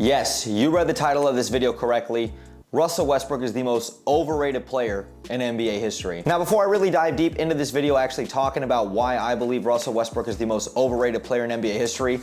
Yes, you read the title of this video correctly. Russell Westbrook is the most overrated player in NBA history. Now, before I really dive deep into this video actually talking about why I believe Russell Westbrook is the most overrated player in NBA history,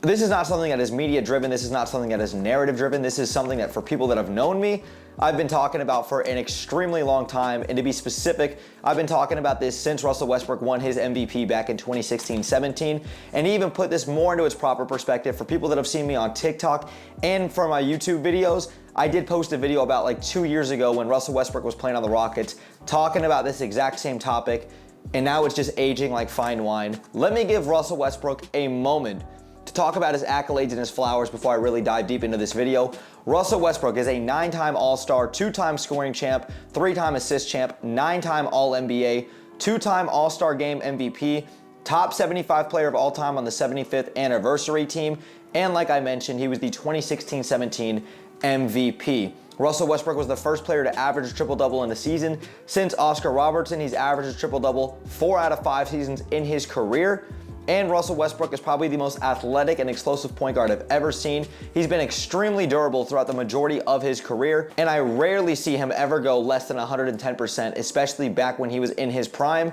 this is not something that is media driven. This is not something that is narrative driven. This is something that for people that have known me, I've been talking about for an extremely long time. And to be specific, I've been talking about this since Russell Westbrook won his MVP back in 2016-17. And even put this more into its proper perspective for people that have seen me on TikTok and for my YouTube videos. I did post a video about like 2 years ago when Russell Westbrook was playing on the Rockets, talking about this exact same topic. And now it's just aging like fine wine. Let me give Russell Westbrook a moment to talk about his accolades and his flowers before I really dive deep into this video. Russell Westbrook is a 9-time All-Star, 2-time scoring champ, 3-time assist champ, 9-time All-NBA, 2-time All-Star Game MVP, top 75 player of all time on the 75th anniversary team, and like I mentioned, he was the 2016-17 MVP. Russell Westbrook was the first player to average a triple-double in a season. Since Oscar Robertson, he's averaged a triple-double 4 out of 5 seasons in his career. And Russell Westbrook is probably the most athletic and explosive point guard I've ever seen. He's been extremely durable throughout the majority of his career, and I rarely see him ever go less than 110%, especially back when he was in his prime.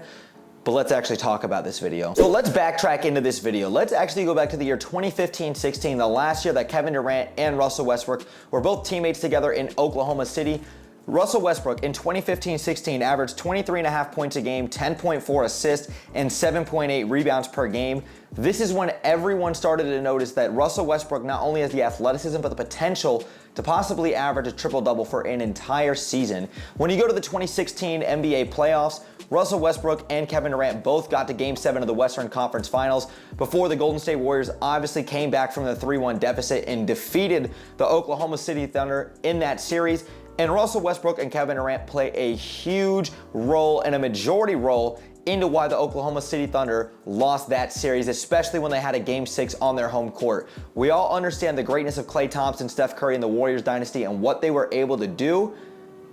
But let's actually talk about this video. So let's backtrack into this video. Let's actually go back to the year 2015-16, the last year that Kevin Durant and Russell Westbrook were both teammates together in Oklahoma City. Russell Westbrook in 2015-16 averaged 23.5 points a game, 10.4 assists, and 7.8 rebounds per game. This is when everyone started to notice that Russell Westbrook not only has the athleticism, but the potential to possibly average a triple-double for an entire season. When you go to the 2016 NBA playoffs, Russell Westbrook and Kevin Durant both got to Game 7 of the Western Conference Finals before the Golden State Warriors obviously came back from the 3-1 deficit and defeated the Oklahoma City Thunder in that series. And Russell Westbrook and Kevin Durant play a huge role and a majority role into why the Oklahoma City Thunder lost that series, especially when they had a Game 6 on their home court. We all understand the greatness of Klay Thompson, Steph Curry, and the Warriors dynasty and what they were able to do,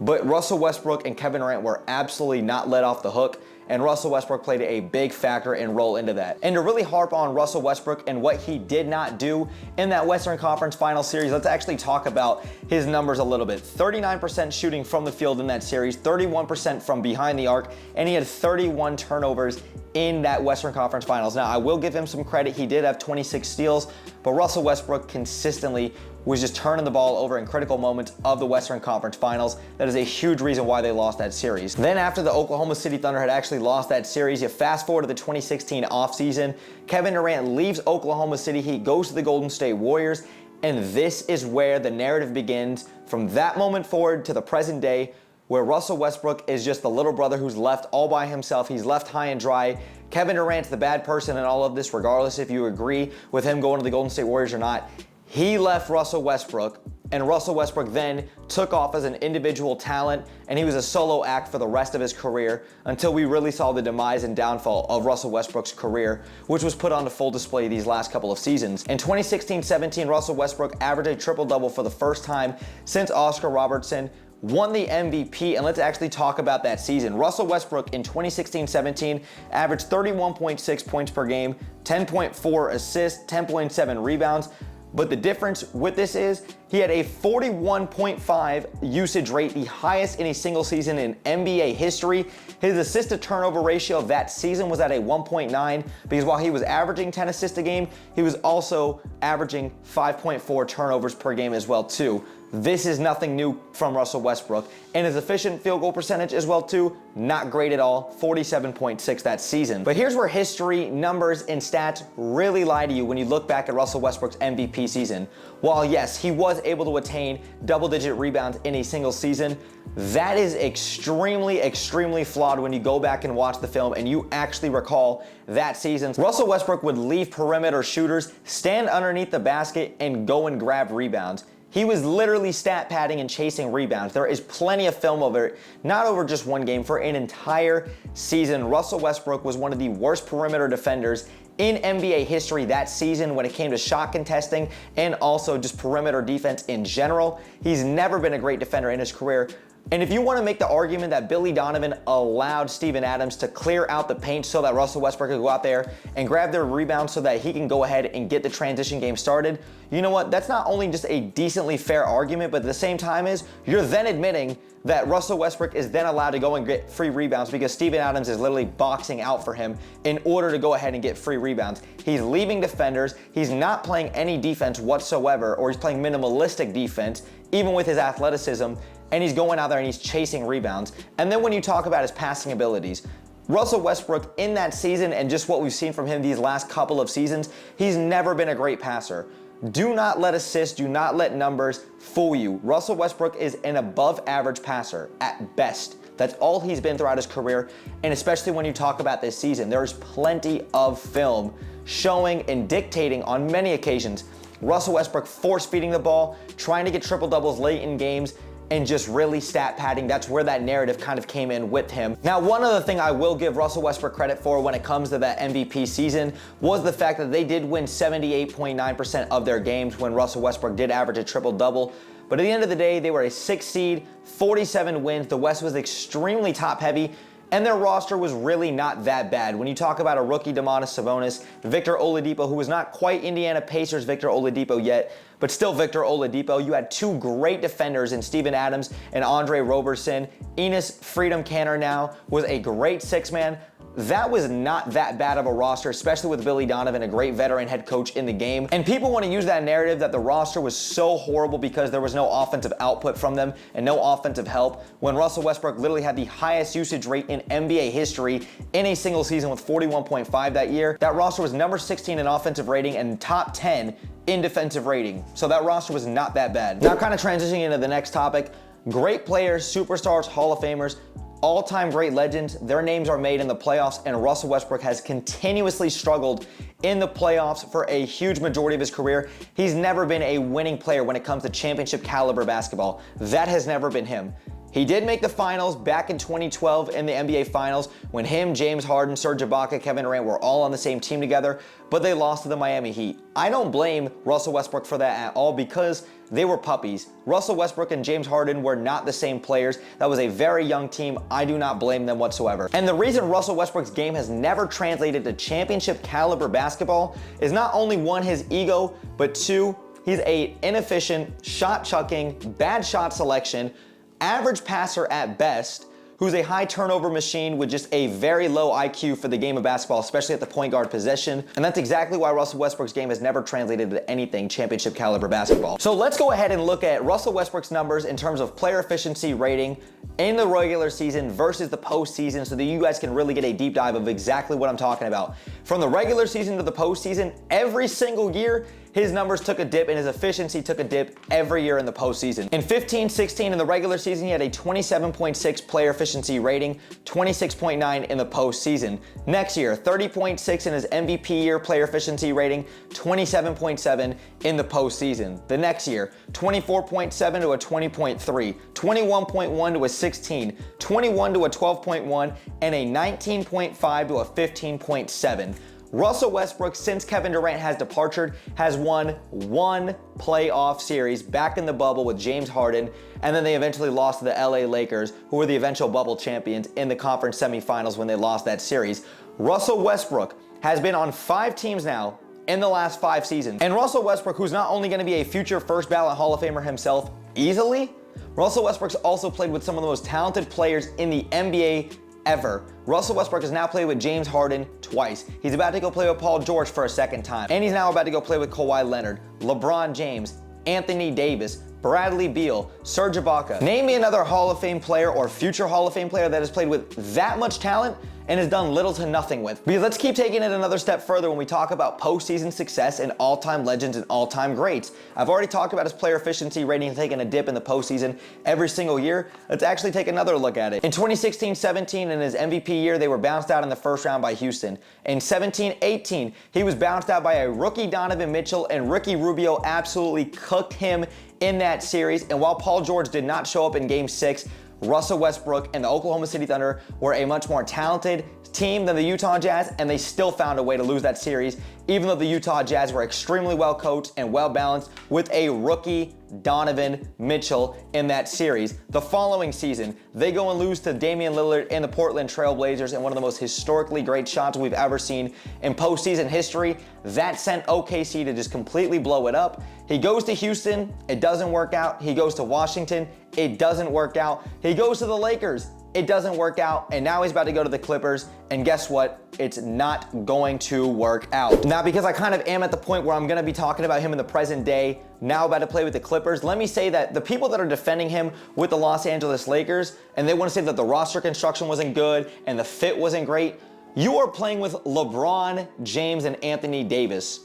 but Russell Westbrook and Kevin Durant were absolutely not let off the hook, and Russell Westbrook played a big factor and role into that. And to really harp on Russell Westbrook and what he did not do in that Western Conference Final Series, let's actually talk about his numbers a little bit. 39% shooting from the field in that series, 31% from behind the arc, and he had 31 turnovers in that Western Conference Finals. Now, I will give him some credit. He did have 26 steals, but Russell Westbrook consistently was just turning the ball over in critical moments of the Western Conference Finals. That is a huge reason why they lost that series. Then after the Oklahoma City Thunder had actually lost that series, you fast forward to the 2016 offseason, Kevin Durant leaves Oklahoma City, he goes to the Golden State Warriors, and this is where the narrative begins from that moment forward to the present day, where Russell Westbrook is just the little brother who's left all by himself. He's left high and dry. Kevin Durant's the bad person in all of this, regardless if you agree with him going to the Golden State Warriors or not. He left Russell Westbrook, and Russell Westbrook then took off as an individual talent, and he was a solo act for the rest of his career until we really saw the demise and downfall of Russell Westbrook's career, which was put on full display these last couple of seasons. In 2016-17, Russell Westbrook averaged a triple-double for the first time since Oscar Robertson won the MVP, and let's actually talk about that season. Russell Westbrook in 2016-17 averaged 31.6 points per game, 10.4 assists, 10.7 rebounds. But the difference with this is he had a 41.5 usage rate, the highest in a single season in NBA history. His assist to turnover ratio of that season was at a 1.9 because while he was averaging 10 assists a game, he was also averaging 5.4 turnovers per game as well too. This is nothing new from Russell Westbrook. And his efficient field goal percentage as well too, not great at all, 47.6 that season. But here's where history, numbers, and stats really lie to you when you look back at Russell Westbrook's MVP season. While yes, he was able to attain double-digit rebounds in a single season, that is extremely flawed when you go back and watch the film and you actually recall that season. Russell Westbrook would leave perimeter shooters, stand underneath the basket, and go and grab rebounds. He was literally stat padding and chasing rebounds. There is plenty of film of it, not over just one game, for an entire season. Russell Westbrook was one of the worst perimeter defenders in NBA history that season when it came to shot contesting and also just perimeter defense in general. He's never been a great defender in his career. And if you want to make the argument that Billy Donovan allowed Steven Adams to clear out the paint so that Russell Westbrook could go out there and grab their rebounds so that he can go ahead and get the transition game started, you know what? That's not only just a decently fair argument, but at the same time you're then admitting that Russell Westbrook is then allowed to go and get free rebounds because Steven Adams is literally boxing out for him in order to go ahead and get free rebounds. He's leaving defenders, he's not playing any defense whatsoever, or he's playing minimalistic defense, even with his athleticism, and he's going out there and he's chasing rebounds. And then when you talk about his passing abilities, Russell Westbrook in that season and just what we've seen from him these last couple of seasons, he's never been a great passer. Do not let assists, do not let numbers fool you. Russell Westbrook is an above average passer at best. That's all he's been throughout his career, and especially when you talk about this season, there's plenty of film showing and dictating on many occasions Russell Westbrook force feeding the ball, trying to get triple doubles late in games, and just really stat padding. That's where that narrative kind of came in with him. Now, one other thing I will give Russell Westbrook credit for when it comes to that MVP season was the fact that they did win 78.9% of their games when Russell Westbrook did average a triple-double. But at the end of the day, they were a 6 seed, 47 wins. The West was extremely top-heavy, and their roster was really not that bad. When you talk about a rookie Domantas Sabonis, Victor Oladipo, who was not quite Indiana Pacers Victor Oladipo yet, but still Victor Oladipo, you had two great defenders in Steven Adams and Andre Roberson. Enes Freedom Canner now was a great six-man. That was not that bad of a roster, especially with Billy Donovan, a great veteran head coach in the game. And people want to use that narrative that the roster was so horrible because there was no offensive output from them and no offensive help, when Russell Westbrook literally had the highest usage rate in NBA history in a single season with 41.5 that year. That roster was number 16 in offensive rating and top 10 in defensive rating. So that roster was not that bad. Now, kind of transitioning into the next topic, great players, superstars, Hall of Famers, all-time great legends, their names are made in the playoffs, and Russell Westbrook has continuously struggled in the playoffs for a huge majority of his career. He's never been a winning player when it comes to championship caliber basketball. That has never been him. He did make the finals back in 2012 in the NBA Finals when him, James Harden, Serge Ibaka, Kevin Durant were all on the same team together, but they lost to the Miami Heat. I don't blame Russell Westbrook for that at all because they were puppies. Russell Westbrook and James Harden were not the same players. That was a very young team. I do not blame them whatsoever. And the reason Russell Westbrook's game has never translated to championship caliber basketball is not only one, his ego, but two, he's an inefficient, shot chucking, bad shot selection, average passer at best, who's a high turnover machine with just a very low IQ for the game of basketball, especially at the point guard position. And that's exactly why Russell Westbrook's game has never translated to anything championship caliber basketball. So let's go ahead and look at Russell Westbrook's numbers in terms of player efficiency rating in the regular season versus the postseason so that you guys can really get a deep dive of exactly what I'm talking about. From the regular season to the postseason, every single year, his numbers took a dip and his efficiency took a dip every year in the postseason. In 15-16 in the regular season, he had a 27.6 player efficiency rating, 26.9 in the postseason. Next year, 30.6 in his MVP year player efficiency rating, 27.7 in the postseason. The next year, 24.7 to a 20.3, 21.1 to a 16, 21 to a 12.1, and a 19.5 to a 15.7. Russell Westbrook, since Kevin Durant has departed, has won one playoff series back in the bubble with James Harden, and then they eventually lost to the LA Lakers, who were the eventual bubble champions in the conference semifinals when they lost that series. Russell Westbrook has been on 5 teams now in the last 5 seasons. And Russell Westbrook, who's not only going to be a future first ballot Hall of Famer himself easily, Russell Westbrook's also played with some of the most talented players in the NBA ever. Russell Westbrook has now played with James Harden twice. He's about to go play with Paul George for a second time. And he's now about to go play with Kawhi Leonard, LeBron James, Anthony Davis, Bradley Beal, Serge Ibaka. Name me another Hall of Fame player or future Hall of Fame player that has played with that much talent and has done little to nothing with. Because let's keep taking it another step further when we talk about postseason success and all-time legends and all-time greats. I've already talked about his player efficiency rating taking a dip in the postseason every single year. Let's actually take another look at it. In 2016-17, in his MVP year, they were bounced out in the first round by Houston. In 17-18, he was bounced out by a rookie Donovan Mitchell, and Ricky Rubio absolutely cooked him in that series. And while Paul George did not show up in Game 6, Russell Westbrook and the Oklahoma City Thunder were a much more talented, team than the Utah Jazz, and they still found a way to lose that series, even though the Utah Jazz were extremely well coached and well balanced with a rookie Donovan Mitchell in that series. The following season, they go and lose to Damian Lillard and the Portland Trail Blazers in one of the most historically great shots we've ever seen in postseason history. That sent OKC to just completely blow it up. He goes to Houston, it doesn't work out. He goes to Washington, it doesn't work out. He goes to the Lakers, it doesn't work out, and now he's about to go to the Clippers, and guess what? It's not going to work out. Now, because I kind of am at the point where I'm gonna be talking about him in the present day, now about to play with the Clippers, let me say that the people that are defending him with the Los Angeles Lakers, and they wanna say that the roster construction wasn't good and the fit wasn't great, you are playing with LeBron James and Anthony Davis.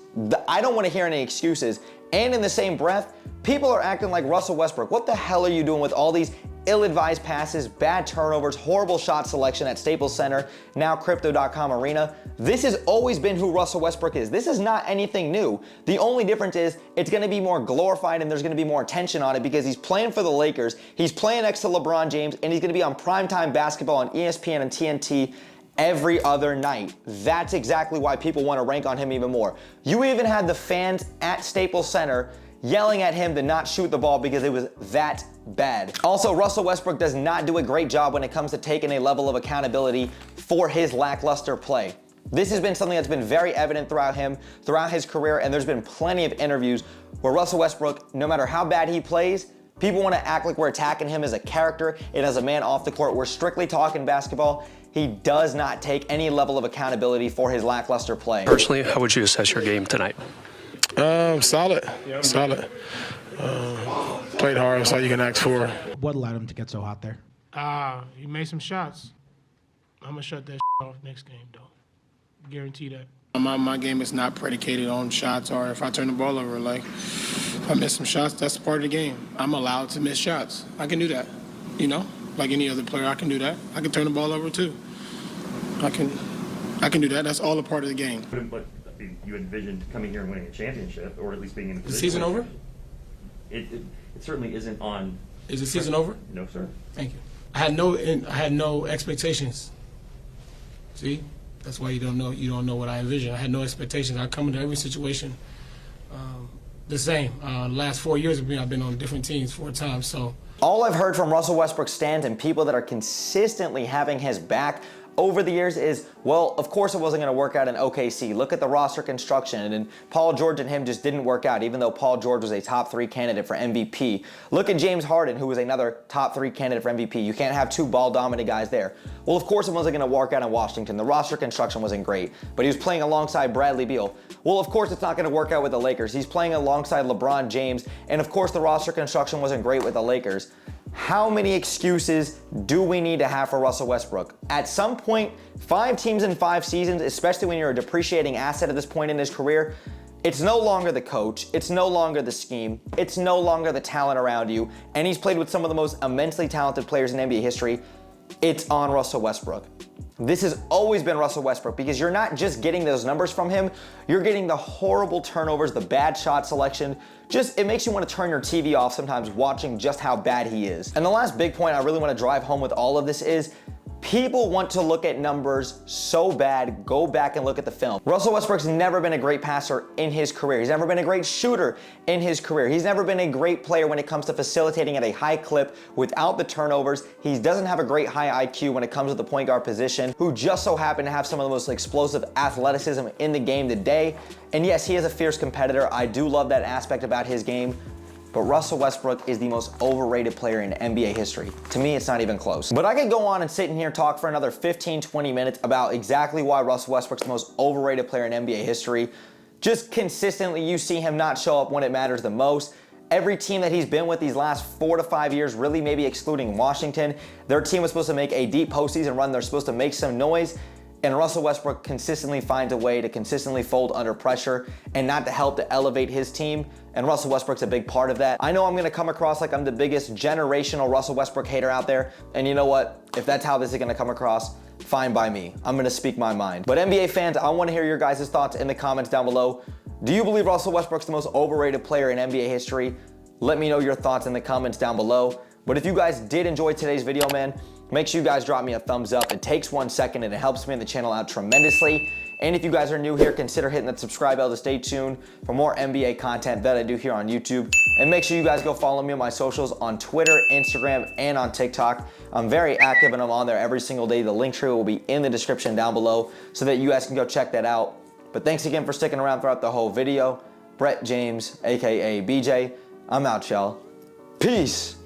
I don't wanna hear any excuses. And in the same breath, people are acting like Russell Westbrook. What the hell are you doing with all these ill-advised passes, bad turnovers, horrible shot selection at Staples Center, now Crypto.com Arena? This has always been who Russell Westbrook is. This is not anything new. The only difference is it's gonna be more glorified and there's gonna be more attention on it because he's playing for the Lakers, he's playing next to LeBron James, and he's gonna be on primetime basketball on ESPN and TNT every other night. That's exactly why people want to rank on him even more. You even had the fans at Staples Center yelling at him to not shoot the ball because it was that bad. Also, Russell Westbrook does not do a great job when it comes to taking a level of accountability for his lackluster play. This has been something that's been very evident throughout his career, and there's been plenty of interviews where Russell Westbrook, no matter how bad he plays, people want to act like we're attacking him as a character and as a man off the court. We're strictly talking basketball. He does not take any level of accountability for his lackluster play. Personally, how would you assess your game tonight? Solid. Played hard, that's all you can ask for. What allowed him to get so hot there? He made some shots. I'm going to shut that off next game, though. Guarantee that. My game is not predicated on shots or if I turn the ball over. Like, if I miss some shots, that's part of the game. I'm allowed to miss shots. I can do that, you know? Like any other player, I can do that. I can turn the ball over, too. I can do that. That's all a part of the game. But you envisioned coming here and winning a championship, or at least being in the Is the season over? It certainly isn't on. Is the season over? No, sir. Thank you. I had no expectations. See, that's why you don't know what I envision. I had no expectations. I come into every situation the same. Last 4 years of me, I've been on different teams 4 times. So all I've heard from Russell Westbrook stands and people that are consistently having his back over the years is, well, of course it wasn't going to work out in OKC. Look at the roster construction, and Paul George and him just didn't work out, even though Paul George was a top 3 candidate for MVP. Look at James Harden, who was another top 3 candidate for MVP. You can't have 2 ball-dominant guys there. Well, of course it wasn't going to work out in Washington. The roster construction wasn't great, but he was playing alongside Bradley Beal. Well, of course it's not going to work out with the Lakers. He's playing alongside LeBron James, and of course the roster construction wasn't great with the Lakers. How many excuses do we need to have for Russell Westbrook? At some point, 5 teams in 5 seasons, especially when you're a depreciating asset at this point in his career, it's no longer the coach, it's no longer the scheme, it's no longer the talent around you, and he's played with some of the most immensely talented players in NBA history. It's on Russell Westbrook. This has always been Russell Westbrook because you're not just getting those numbers from him, you're getting the horrible turnovers, the bad shot selection. It makes you want to turn your TV off sometimes watching just how bad he is. And the last big point I really want to drive home with all of this is people want to look at numbers so bad, go back and look at the film. Russell Westbrook's never been a great passer in his career. He's never been a great shooter in his career. He's never been a great player when it comes to facilitating at a high clip without the turnovers. He doesn't have a great high IQ when it comes to the point guard position, who just so happened to have some of the most explosive athleticism in the game today. And yes, he is a fierce competitor. I do love that aspect about his game. But Russell Westbrook is the most overrated player in NBA history. To me, it's not even close. But I could go on and sit in here and talk for another 15, 20 minutes about exactly why Russell Westbrook's the most overrated player in NBA history. Just consistently, you see him not show up when it matters the most. Every team that he's been with these last 4 to 5 years, really maybe excluding Washington, their team was supposed to make a deep postseason run. They're supposed to make some noise. And Russell Westbrook consistently finds a way to consistently fold under pressure and not to help to elevate his team. And Russell Westbrook's a big part of that. I know I'm gonna come across like I'm the biggest generational Russell Westbrook hater out there. And you know what? If that's how this is gonna come across, fine by me. I'm gonna speak my mind. But NBA fans, I wanna hear your guys' thoughts in the comments down below. Do you believe Russell Westbrook's the most overrated player in NBA history? Let me know your thoughts in the comments down below. But if you guys did enjoy today's video, man, make sure you guys drop me a thumbs up. It takes 1 second and it helps me and the channel out tremendously. And if you guys are new here, consider hitting that subscribe bell to stay tuned for more NBA content that I do here on YouTube. And make sure you guys go follow me on my socials on Twitter, Instagram, and on TikTok. I'm very active and I'm on there every single day. The link tree will be in the description down below so that you guys can go check that out. But thanks again for sticking around throughout the whole video. Brett James, AKA BJ. I'm out, y'all. Peace.